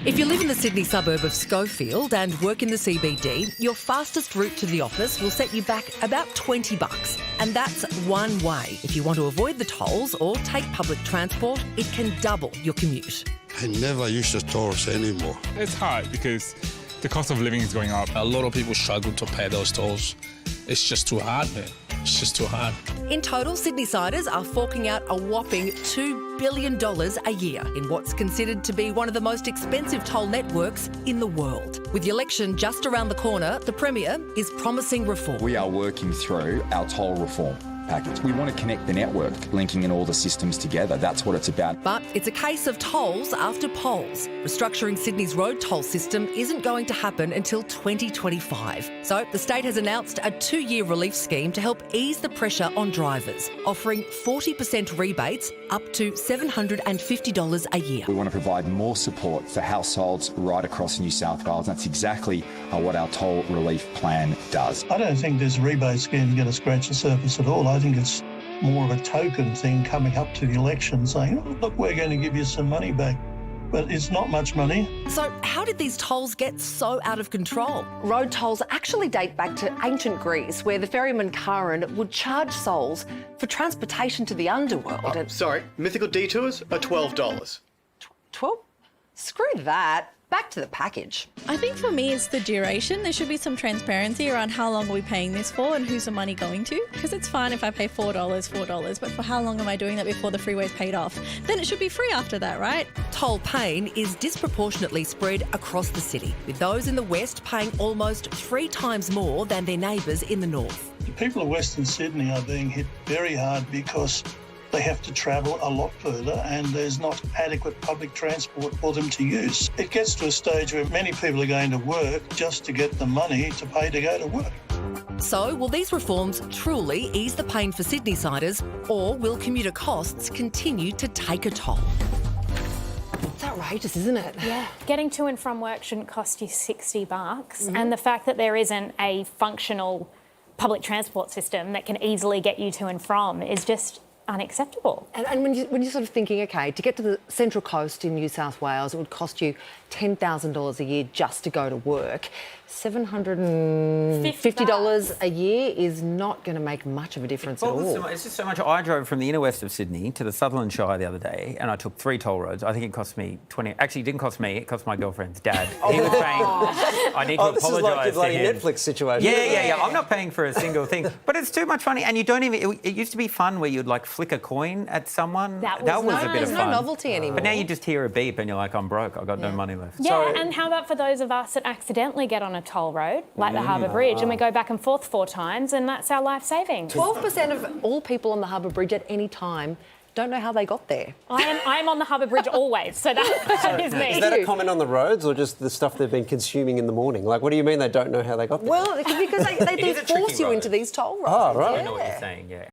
If you live in the Sydney suburb of Schofield and work in the CBD, your fastest route to the office will set you back about $20. And that's one way. If you want to avoid the tolls or take public transport, it can double your commute. I never use the tolls anymore. It's hard because the cost of living is going up. A lot of people struggle to pay those tolls. It's just too hard, man. It's just too hard. In total, Sydney-siders are forking out a whopping $2 billion a year in what's considered to be one of the most expensive toll networks in the world. With the election just around the corner, the Premier is promising reform. We are working through our toll reform package. We want to connect the network, linking in all the systems together. That's what it's about. But it's a case of tolls after polls. Restructuring Sydney's road toll system isn't going to happen until 2025. So the state has announced a 2-year relief scheme to help ease the pressure on drivers, offering 40% rebates up to $750 a year. We want to provide more support for households right across New South Wales. That's exactly what our toll relief plan does. I don't think this rebate scheme is going to scratch the surface at all. I think it's more of a token thing coming up to the election saying, oh, look, we're going to give you some money back. But it's not much money. So how did these tolls get so out of control? Road tolls actually date back to ancient Greece, where the ferryman Charon would charge souls for transportation to the underworld. Sorry, mythical detours are $12. 12? Screw that. Back to the package. I think for me it's the duration. There should be some transparency around how long are we paying this for and who's the money going to. Because it's fine if I pay $4, but for how long am I doing that before the freeway's paid off? Then it should be free after that, right? Toll pain is disproportionately spread across the city, with those in the west paying almost 3 times more than their neighbours in the north. The people of Western Sydney are being hit very hard because they have to travel a lot further and there's not adequate public transport for them to use. It gets to a stage where many people are going to work just to get the money to pay to go to work. So, will these reforms truly ease the pain for Sydney-siders, or will commuter costs continue to take a toll? It's outrageous, isn't it? Yeah. Getting to and from work shouldn't cost you $60. And the fact that there isn't a functional public transport system that can easily get you to and from is just unacceptable. And when you're sort of thinking, OK, to get to the Central Coast in New South Wales, it would cost you $10,000 a year just to go to work. $750 a year is not going to make much of a difference at all. It's just so much. I drove from the inner west of Sydney to the Sutherland Shire the other day and I took 3 toll roads. I think it cost me 20... Actually, it didn't cost me. It cost my girlfriend's dad. He was paying... I need to apologise to him. This is like a Netflix situation. Yeah. I'm not paying for a single thing. But it's too much money and you don't even... It used to be fun where you'd, like, flick a coin at someone. That was a bit of fun. There's no novelty anymore. But now you just hear a beep and you're like, I'm broke. I've got no money left. Yeah, and how about for those of us that accidentally get on a toll road, like the Harbour Bridge, and we go back and forth 4 times, and that's our life savings. 12% of all people on the Harbour Bridge at any time don't know how they got there. I am on the Harbour Bridge always, so that is me. Is that a comment on the roads or just the stuff they've been consuming in the morning? Like, what do you mean they don't know how they got there? Well, because they do force you into these toll roads. Oh, right. I know what you're saying, yeah.